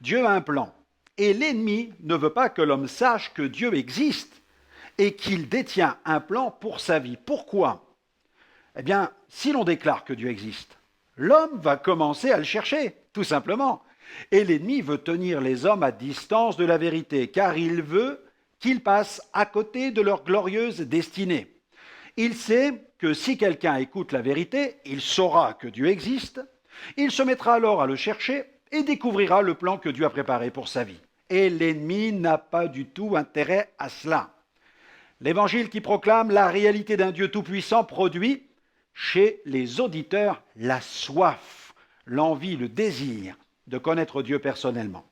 Dieu a un plan. Et l'ennemi ne veut pas que l'homme sache que Dieu existe et qu'il détient un plan pour sa vie. Pourquoi? Eh bien, si l'on déclare que Dieu existe, l'homme va commencer à le chercher, tout simplement. Et l'ennemi veut tenir les hommes à distance de la vérité, car il veut qu'ils passent à côté de leur glorieuse destinée. Il sait que si quelqu'un écoute la vérité, il saura que Dieu existe, il se mettra alors à le chercher et découvrira le plan que Dieu a préparé pour sa vie. Et l'ennemi n'a pas du tout intérêt à cela. L'évangile qui proclame la réalité d'un Dieu tout-puissant produit chez les auditeurs la soif, l'envie, le désir de connaître Dieu personnellement.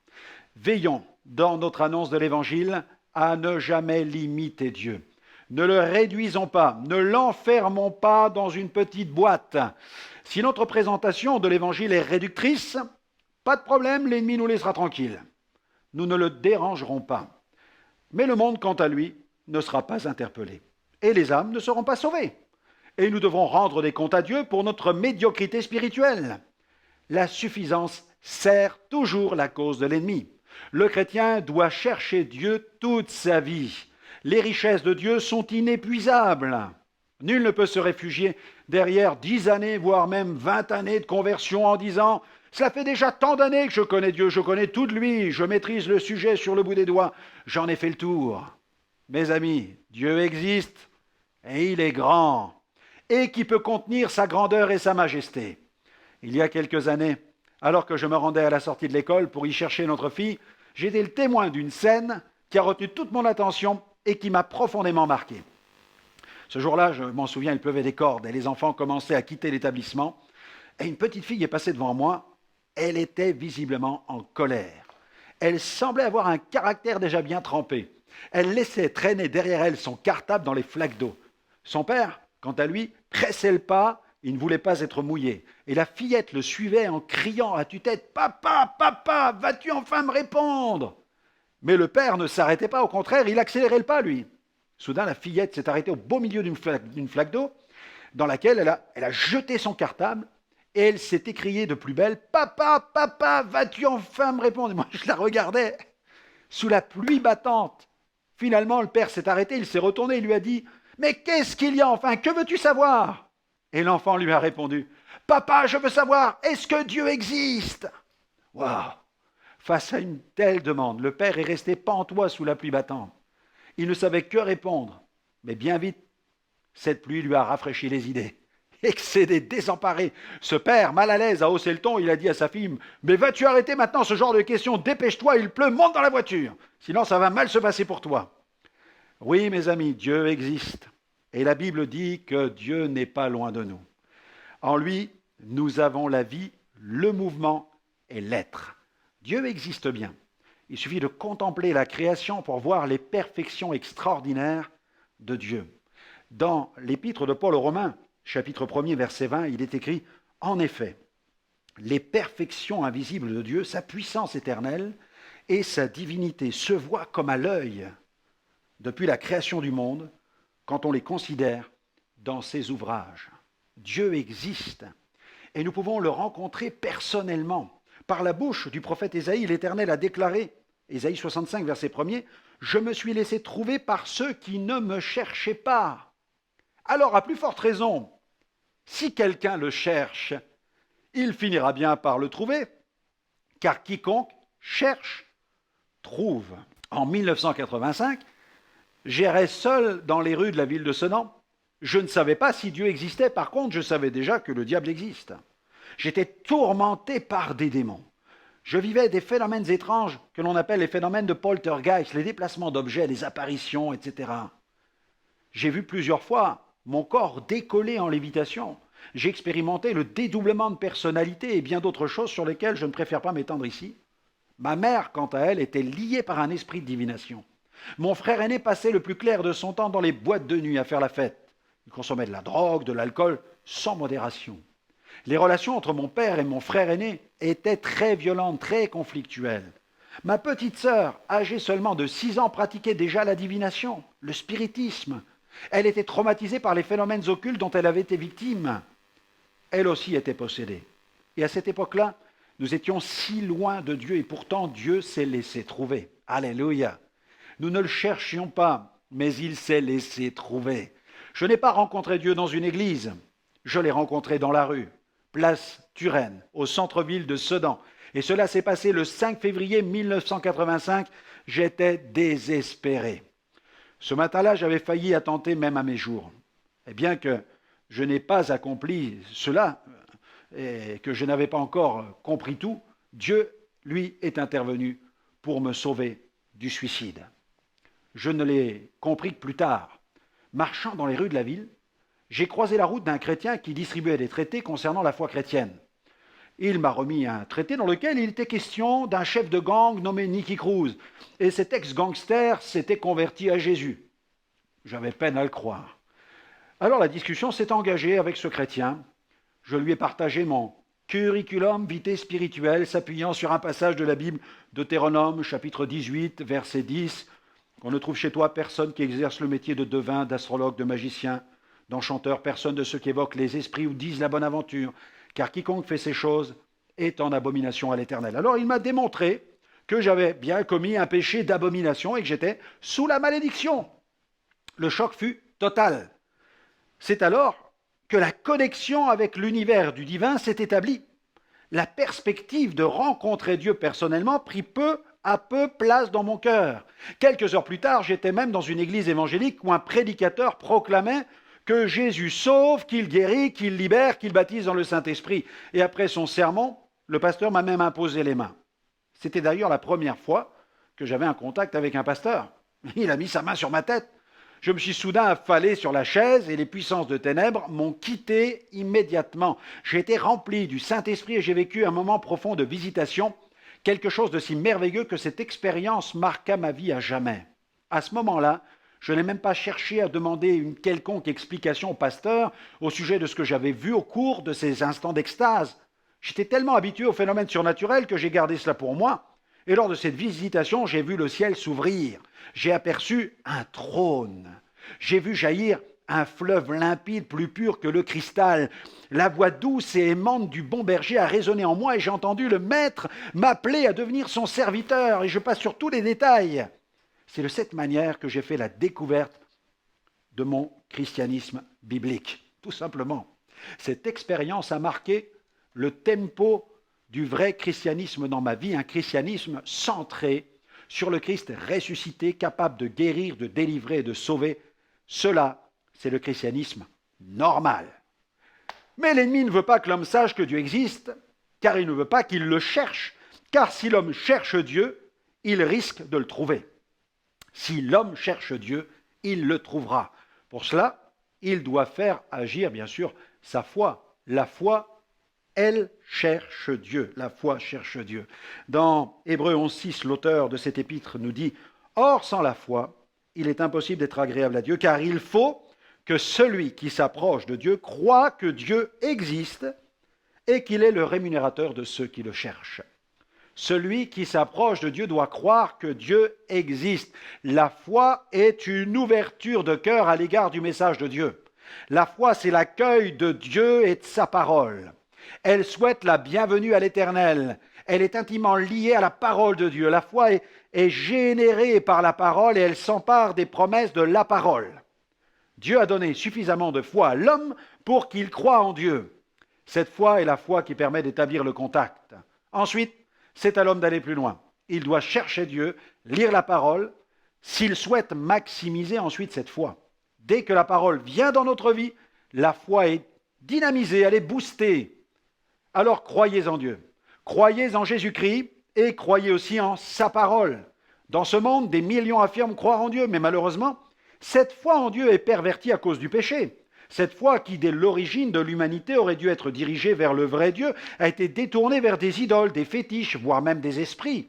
Veillons, dans notre annonce de l'Évangile, à ne jamais limiter Dieu. Ne le réduisons pas, ne l'enfermons pas dans une petite boîte. Si notre présentation de l'Évangile est réductrice, pas de problème, l'ennemi nous laissera tranquilles. Nous ne le dérangerons pas. Mais le monde, quant à lui, ne sera pas interpellé. Et les âmes ne seront pas sauvées. Et nous devrons rendre des comptes à Dieu pour notre médiocrité spirituelle. La suffisance sert toujours la cause de l'ennemi. Le chrétien doit chercher Dieu toute sa vie. Les richesses de Dieu sont inépuisables. Nul ne peut se réfugier derrière 10 années, voire même 20 années de conversion en disant « Cela fait déjà tant d'années que je connais Dieu, je connais tout de lui, je maîtrise le sujet sur le bout des doigts, j'en ai fait le tour. » Mes amis, Dieu existe et il est grand et qui peut contenir sa grandeur et sa majesté. Il y a quelques années, alors que je me rendais à la sortie de l'école pour y chercher notre fille, j'étais le témoin d'une scène qui a retenu toute mon attention et qui m'a profondément marqué. Ce jour-là, je m'en souviens, il pleuvait des cordes et les enfants commençaient à quitter l'établissement. Et une petite fille est passée devant moi. Elle était visiblement en colère. Elle semblait avoir un caractère déjà bien trempé. Elle laissait traîner derrière elle son cartable dans les flaques d'eau. Son père, quant à lui, pressait le pas. Il ne voulait pas être mouillé. Et la fillette le suivait en criant à tue-tête « Papa, papa, vas-tu enfin me répondre ?» Mais le père ne s'arrêtait pas, au contraire, il accélérait le pas, lui. Soudain, la fillette s'est arrêtée au beau milieu d'une flaque d'eau, dans laquelle elle a jeté son cartable, et elle s'est écriée de plus belle « Papa, papa, vas-tu enfin me répondre ?» Et moi, je la regardais, sous la pluie battante. Finalement, le père s'est arrêté, il s'est retourné, il lui a dit « Mais qu'est-ce qu'il y a enfin? Que veux-tu savoir ?» Et l'enfant lui a répondu « Papa, je veux savoir, est-ce que Dieu existe ?» Waouh! Face à une telle demande, le père est resté pantois sous la pluie battante. Il ne savait que répondre, mais bien vite, cette pluie lui a rafraîchi les idées. Excédé, désemparé, ce père, mal à l'aise, a haussé le ton, il a dit à sa fille « Mais vas-tu arrêter maintenant ce genre de questions? Dépêche-toi, il pleut, monte dans la voiture, sinon ça va mal se passer pour toi. » Oui, mes amis, Dieu existe. Et la Bible dit que Dieu n'est pas loin de nous. En lui, nous avons la vie, le mouvement et l'être. Dieu existe bien. Il suffit de contempler la création pour voir les perfections extraordinaires de Dieu. Dans l'épître de Paul aux Romains, chapitre 1er, verset 20, il est écrit « En effet, les perfections invisibles de Dieu, sa puissance éternelle et sa divinité se voient comme à l'œil depuis la création du monde quand on les considère dans ses ouvrages. » Dieu existe et nous pouvons le rencontrer personnellement. Par la bouche du prophète Ésaïe, l'Éternel a déclaré, Ésaïe 65, verset 1er, « Je me suis laissé trouver par ceux qui ne me cherchaient pas. » Alors, à plus forte raison, si quelqu'un le cherche, il finira bien par le trouver, car quiconque cherche, trouve. En 1985, j'errais seul dans les rues de la ville de Sedan. Je ne savais pas si Dieu existait, par contre, je savais déjà que le diable existe. J'étais tourmenté par des démons. Je vivais des phénomènes étranges que l'on appelle les phénomènes de poltergeist, les déplacements d'objets, les apparitions, etc. J'ai vu plusieurs fois mon corps décoller en lévitation. J'ai expérimenté le dédoublement de personnalité et bien d'autres choses sur lesquelles je ne préfère pas m'étendre ici. Ma mère, quant à elle, était liée par un esprit de divination. Mon frère aîné passait le plus clair de son temps dans les boîtes de nuit à faire la fête. Il consommait de la drogue, de l'alcool, sans modération. Les relations entre mon père et mon frère aîné étaient très violentes, très conflictuelles. Ma petite sœur, âgée seulement de 6 ans, pratiquait déjà la divination, le spiritisme. Elle était traumatisée par les phénomènes occultes dont elle avait été victime. Elle aussi était possédée. Et à cette époque-là, Nous étions si loin de Dieu et pourtant Dieu s'est laissé trouver. Alléluia. Nous ne le cherchions pas, mais il s'est laissé trouver. Je n'ai pas rencontré Dieu dans une église, je l'ai rencontré dans la rue, place Turenne, au centre-ville de Sedan. Et cela s'est passé le 5 février 1985. J'étais désespéré. Ce matin-là, j'avais failli attenter même à mes jours. Et bien que je n'ai pas accompli cela et que je n'avais pas encore compris tout, Dieu, lui, est intervenu pour me sauver du suicide. Je ne l'ai compris que plus tard. Marchant dans les rues de la ville, j'ai croisé la route d'un chrétien qui distribuait des traités concernant la foi chrétienne. Il m'a remis un traité dans lequel il était question d'un chef de gang nommé Nicky Cruz. Et cet ex-gangster s'était converti à Jésus. J'avais peine à le croire. Alors la discussion s'est engagée avec ce chrétien. Je lui ai partagé mon curriculum vitae spirituel s'appuyant sur un passage de la Bible, Deutéronome, chapitre 18, verset 10. On ne trouve chez toi personne qui exerce le métier de devin, d'astrologue, de magicien, d'enchanteur, personne de ceux qui évoquent les esprits ou disent la bonne aventure, car quiconque fait ces choses est en abomination à l'Éternel. Alors il m'a démontré que j'avais bien commis un péché d'abomination et que j'étais sous la malédiction. Le choc fut total. C'est alors que la connexion avec l'univers du divin s'est établie. La perspective de rencontrer Dieu personnellement prit peu à peu place dans mon cœur. Quelques heures plus tard, j'étais même dans une église évangélique où un prédicateur proclamait que Jésus sauve, qu'il guérit, qu'il libère, qu'il baptise dans le Saint-Esprit. Et après son sermon, le pasteur m'a même imposé les mains. C'était d'ailleurs la première fois que j'avais un contact avec un pasteur. Il a mis sa main sur ma tête. Je me suis soudain affalé sur la chaise et les puissances de ténèbres m'ont quitté immédiatement. J'ai été rempli du Saint-Esprit et j'ai vécu un moment profond de visitation, quelque chose de si merveilleux que cette expérience marqua ma vie à jamais. À ce moment-là, je n'ai même pas cherché à demander une quelconque explication au pasteur au sujet de ce que j'avais vu au cours de ces instants d'extase. J'étais tellement habitué aux phénomènes surnaturels que j'ai gardé cela pour moi. Et lors de cette visitation, j'ai vu le ciel s'ouvrir. J'ai aperçu un trône. J'ai vu jaillir un fleuve limpide plus pur que le cristal. La voix douce et aimante du bon berger a résonné en moi et j'ai entendu le maître m'appeler à devenir son serviteur. Et je passe sur tous les détails. C'est de cette manière que j'ai fait la découverte de mon christianisme biblique, tout simplement. Cette expérience a marqué le tempo du vrai christianisme dans ma vie, un christianisme centré sur le Christ ressuscité, capable de guérir, de délivrer et de sauver. Cela, c'est le christianisme normal. Mais l'ennemi ne veut pas que l'homme sache que Dieu existe, car il ne veut pas qu'il le cherche. Car si l'homme cherche Dieu, il risque de le trouver. Si l'homme cherche Dieu, il le trouvera. Pour cela, il doit faire agir, bien sûr, sa foi. La foi, elle cherche Dieu. La foi cherche Dieu. Dans Hébreux 11.6, l'auteur de cet épître nous dit « Or, sans la foi, il est impossible d'être agréable à Dieu, car il faut que celui qui s'approche de Dieu croit que Dieu existe et qu'il est le rémunérateur de ceux qui le cherchent. » Celui qui s'approche de Dieu doit croire que Dieu existe. La foi est une ouverture de cœur à l'égard du message de Dieu. La foi, c'est l'accueil de Dieu et de sa parole. Elle souhaite la bienvenue à l'Éternel. Elle est intimement liée à la parole de Dieu. La foi est générée par la parole et elle s'empare des promesses de la parole. Dieu a donné suffisamment de foi à l'homme pour qu'il croie en Dieu. Cette foi est la foi qui permet d'établir le contact. Ensuite, c'est à l'homme d'aller plus loin. Il doit chercher Dieu, lire la parole, s'il souhaite maximiser ensuite cette foi. Dès que la parole vient dans notre vie, la foi est dynamisée, elle est boostée. Alors croyez en Dieu, croyez en Jésus-Christ et croyez aussi en sa parole. Dans ce monde, des millions affirment croire en Dieu, mais malheureusement, cette foi en Dieu est pervertie à cause du péché. Cette foi qui, dès l'origine de l'humanité, aurait dû être dirigée vers le vrai Dieu, a été détournée vers des idoles, des fétiches, voire même des esprits.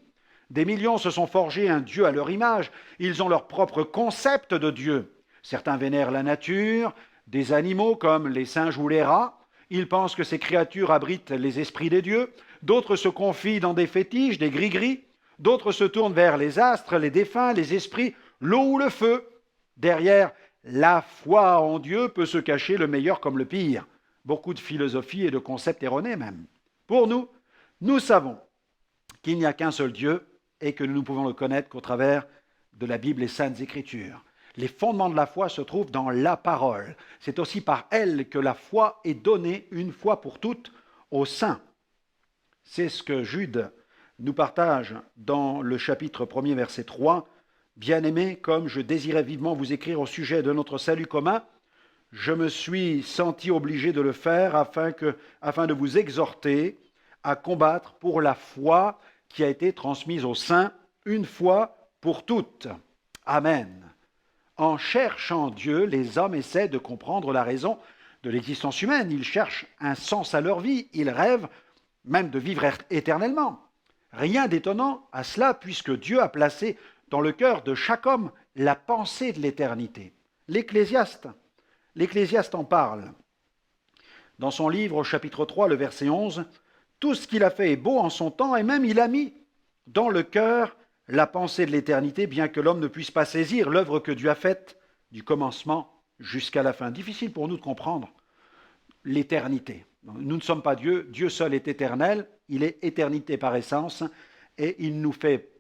Des millions se sont forgés un Dieu à leur image. Ils ont leur propre concept de Dieu. Certains vénèrent la nature, des animaux comme les singes ou les rats. Ils pensent que ces créatures abritent les esprits des dieux. D'autres se confient dans des fétiches, des gris-gris. D'autres se tournent vers les astres, les défunts, les esprits, l'eau ou le feu. Derrière la foi en Dieu peut se cacher le meilleur comme le pire. Beaucoup de philosophies et de concepts erronés même. Pour nous, Nous savons qu'il n'y a qu'un seul Dieu et que nous ne pouvons le connaître qu'au travers de la Bible et Saintes Écritures. Les fondements de la foi se trouvent dans la parole. C'est aussi par elle que la foi est donnée une fois pour toutes aux saints. C'est ce que Jude nous partage dans le chapitre 1er, verset 3. « Bien-aimés, comme je désirais vivement vous écrire au sujet de notre salut commun, je me suis senti obligé de le faire afin de vous exhorter à combattre pour la foi qui a été transmise aux saints une fois pour toutes. » Amen. En cherchant Dieu, les hommes essaient de comprendre la raison de l'existence humaine. Ils cherchent un sens à leur vie. Ils rêvent même de vivre éternellement. Rien d'étonnant à cela, puisque Dieu a placé dans le cœur de chaque homme la pensée de l'éternité. L'Ecclésiaste en parle. Dans son livre, au chapitre 3, le verset 11, « Tout ce qu'il a fait est beau en son temps, et même il a mis dans le cœur la pensée de l'éternité, bien que l'homme ne puisse pas saisir l'œuvre que Dieu a faite du commencement jusqu'à la fin. » Difficile pour nous de comprendre l'éternité. Nous ne sommes pas Dieu, Dieu seul est éternel, il est éternité par essence, et il nous fait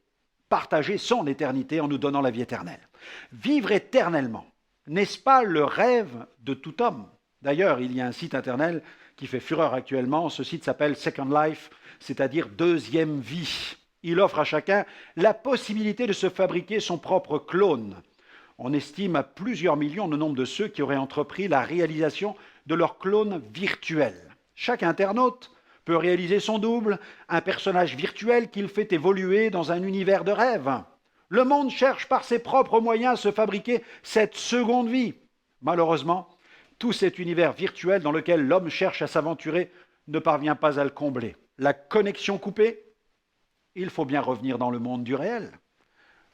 partager son éternité en nous donnant la vie éternelle. Vivre éternellement, n'est-ce pas le rêve de tout homme? D'ailleurs, il y a un site internet qui fait fureur actuellement, ce site s'appelle Second Life, c'est-à-dire deuxième vie. Il offre à chacun la possibilité de se fabriquer son propre clone. On estime à plusieurs millions le nombre de ceux qui auraient entrepris la réalisation de leur clone virtuel. Chaque internaute peut réaliser son double, un personnage virtuel qu'il fait évoluer dans un univers de rêve. Le monde cherche par ses propres moyens à se fabriquer cette seconde vie. Malheureusement, tout cet univers virtuel dans lequel l'homme cherche à s'aventurer ne parvient pas à le combler. La connexion coupée, il faut bien revenir dans le monde du réel.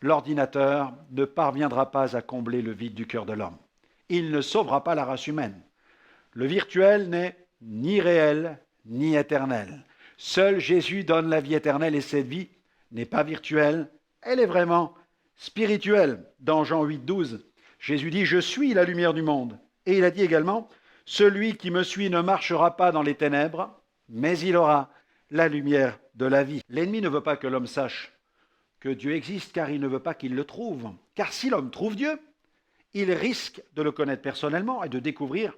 L'ordinateur ne parviendra pas à combler le vide du cœur de l'homme. Il ne sauvera pas la race humaine. Le virtuel n'est ni réel, ni éternel. Seul Jésus donne la vie éternelle et cette vie n'est pas virtuelle, elle est vraiment spirituelle. Dans Jean 8, 12, Jésus dit « Je suis la lumière du monde ». Et il a dit également « Celui qui me suit ne marchera pas dans les ténèbres, mais il aura la lumière de la vie ». L'ennemi ne veut pas que l'homme sache que Dieu existe, car il ne veut pas qu'il le trouve. Car si l'homme trouve Dieu, il risque de le connaître personnellement et de découvrir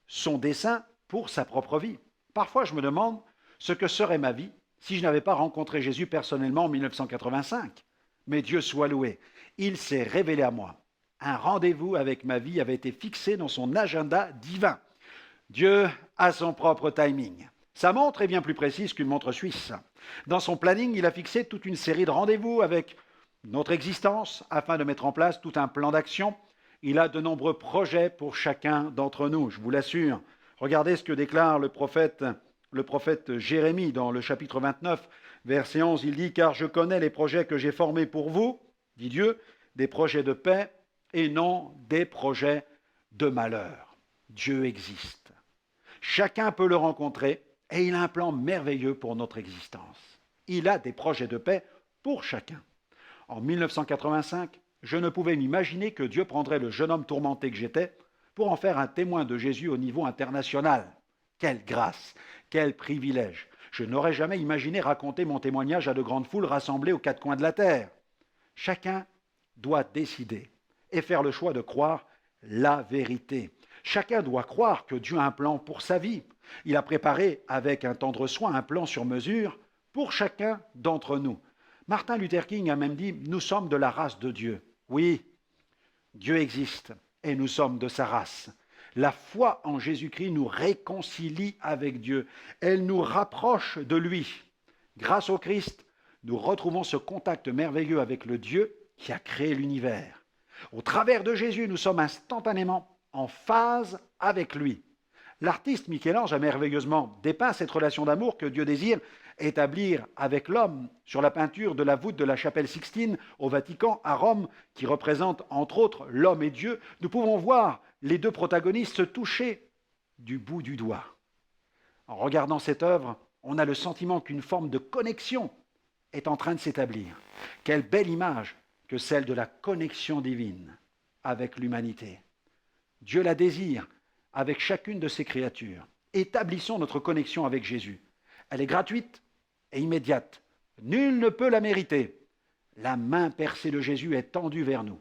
son dessein pour sa propre vie. Parfois, je me demande ce que serait ma vie si je n'avais pas rencontré Jésus personnellement en 1985. Mais Dieu soit loué, il s'est révélé à moi. Un rendez-vous avec ma vie avait été fixé dans son agenda divin. Dieu a son propre timing. Sa montre est bien plus précise qu'une montre suisse. Dans son planning, il a fixé toute une série de rendez-vous avec notre existence afin de mettre en place tout un plan d'action. Il a de nombreux projets pour chacun d'entre nous, je vous l'assure. Regardez ce que déclare le prophète Jérémie dans le chapitre 29, verset 11. Il dit « Car je connais les projets que j'ai formés pour vous, dit Dieu, des projets de paix et non des projets de malheur. » Dieu existe. Chacun peut le rencontrer et il a un plan merveilleux pour notre existence. Il a des projets de paix pour chacun. En 1985, je ne pouvais m'imaginer que Dieu prendrait le jeune homme tourmenté que j'étais pour en faire un témoin de Jésus au niveau international. Quelle grâce, quel privilège. Je n'aurais jamais imaginé raconter mon témoignage à de grandes foules rassemblées aux quatre coins de la terre. Chacun doit décider et faire le choix de croire la vérité. Chacun doit croire que Dieu a un plan pour sa vie. Il a préparé avec un tendre soin un plan sur mesure pour chacun d'entre nous. Martin Luther King a même dit « Nous sommes de la race de Dieu ». Oui, Dieu existe et nous sommes de sa race. La foi en Jésus-Christ nous réconcilie avec Dieu. Elle nous rapproche de lui. Grâce au Christ, nous retrouvons ce contact merveilleux avec le Dieu qui a créé l'univers. Au travers de Jésus, nous sommes instantanément en phase avec lui. L'artiste Michel-Ange a merveilleusement dépeint cette relation d'amour que Dieu désire établir avec l'homme sur la peinture de la voûte de la chapelle Sixtine au Vatican à Rome, qui représente entre autres l'homme et Dieu. Nous pouvons voir les deux protagonistes se toucher du bout du doigt. En regardant cette œuvre, on a le sentiment qu'une forme de connexion est en train de s'établir. Quelle belle image que celle de la connexion divine avec l'humanité. Dieu la désire avec chacune de ses créatures. Établissons notre connexion avec Jésus. Elle est gratuite et immédiate. Nul ne peut la mériter. La main percée de Jésus est tendue vers nous.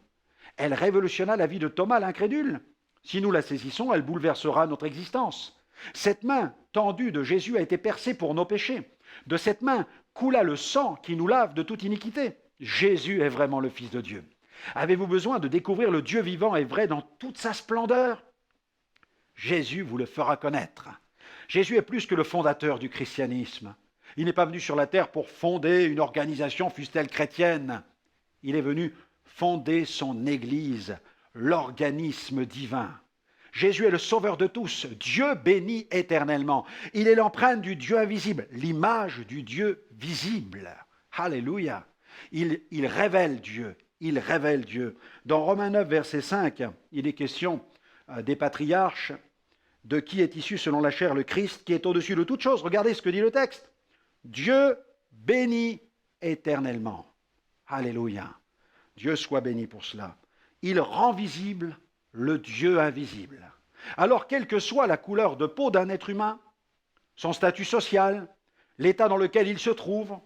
Elle révolutionna la vie de Thomas l'incrédule. Si nous la saisissons, elle bouleversera notre existence. Cette main tendue de Jésus a été percée pour nos péchés. De cette main coula le sang qui nous lave de toute iniquité. Jésus est vraiment le Fils de Dieu. Avez-vous besoin de découvrir le Dieu vivant et vrai dans toute sa splendeur? Jésus vous le fera connaître. Jésus est plus que le fondateur du christianisme. Il n'est pas venu sur la terre pour fonder une organisation, fût-elle chrétienne. Il est venu fonder son Église, l'organisme divin. Jésus est le sauveur de tous, Dieu béni éternellement. Il est l'empreinte du Dieu invisible, l'image du Dieu visible. Alléluia. Il révèle Dieu, il révèle Dieu. Dans Romains 9, verset 5, il est question des patriarches, de qui est issu selon la chair le Christ, qui est au-dessus de toute chose. Regardez ce que dit le texte. Dieu béni éternellement. Alléluia. Dieu soit béni pour cela. Il rend visible le Dieu invisible. Alors, quelle que soit la couleur de peau d'un être humain, son statut social, l'état dans lequel il se trouve,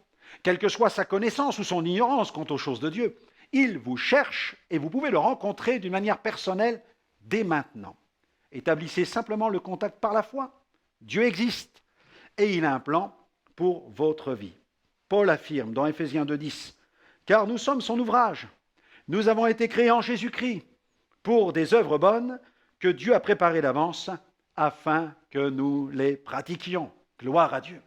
quelle que soit sa connaissance ou son ignorance quant aux choses de Dieu, il vous cherche et vous pouvez le rencontrer d'une manière personnelle dès maintenant. Établissez simplement le contact par la foi. Dieu existe et il a un plan pour votre vie. Paul affirme dans Éphésiens 2,10 « Car nous sommes son ouvrage. Nous avons été créés en Jésus-Christ pour des œuvres bonnes que Dieu a préparées d'avance afin que nous les pratiquions. » Gloire à Dieu.